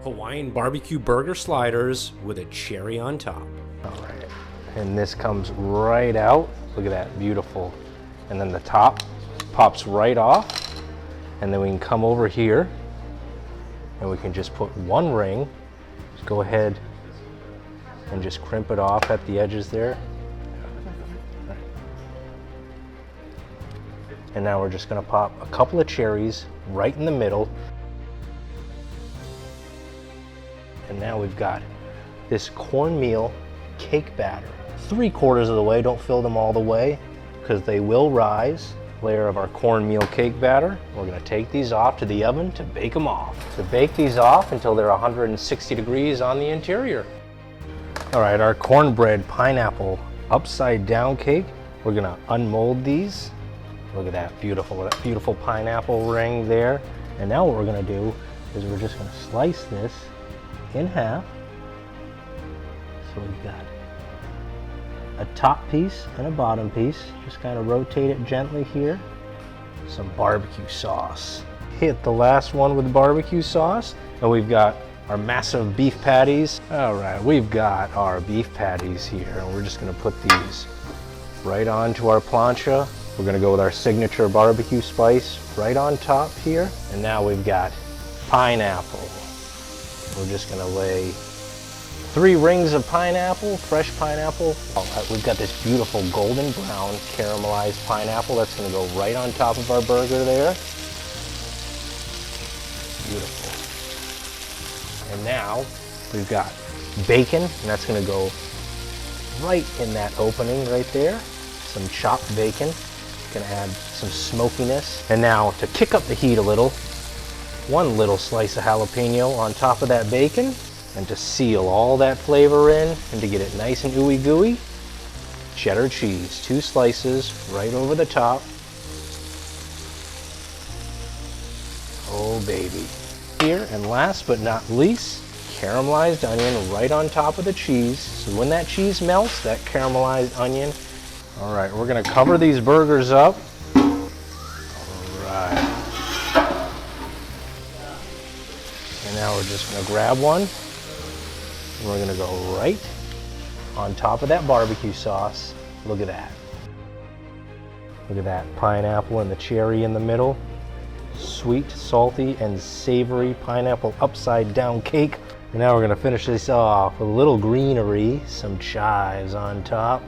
Hawaiian barbecue burger sliders with a cherry on top. All right, and this comes right out. Look at that, beautiful. And then the top pops right off. And then we can come over here and we can just put one ring. Just go ahead and just crimp it off at the edges there. And now we're just gonna pop a couple of cherries right in the middle. And now we've got this cornmeal cake batter. 3/4 of the way, don't fill them all the way because they will rise. Layer of our cornmeal cake batter. We're gonna take these off to the oven to bake them off. To bake these off until they're 160 degrees on the interior. All right, our cornbread pineapple upside down cake. We're gonna unmold these. Look at that beautiful pineapple ring there. And now what we're gonna do is we're just gonna slice this in half. So we've got a top piece and a bottom piece. Just kind of rotate it gently here. Some barbecue sauce. Hit the last one with barbecue sauce. And we've got our massive beef patties. All right, we've got our beef patties here. And we're just gonna put these right onto our plancha. We're gonna go with our signature barbecue spice right on top here. And now we've got pineapple. We're just gonna lay 3 rings of pineapple, fresh pineapple. We've got this beautiful golden brown caramelized pineapple that's gonna go right on top of our burger there. Beautiful. And now we've got bacon, and that's gonna go right in that opening right there. Some chopped bacon. Gonna add some smokiness. And now to kick up the heat a little, 1 little slice of jalapeno on top of that bacon, and to seal all that flavor in and to get it nice and ooey gooey, cheddar cheese, 2 slices right over the top. Oh baby. Here, and last but not least, caramelized onion right on top of the cheese. So when that cheese melts, that caramelized onion. All right, we're gonna cover these burgers up. All right. And now we're just gonna grab one. And we're gonna go right on top of that barbecue sauce. Look at that. Look at that pineapple and the cherry in the middle. Sweet, salty, and savory pineapple upside down cake. And now we're gonna finish this off with a little greenery, some chives on top.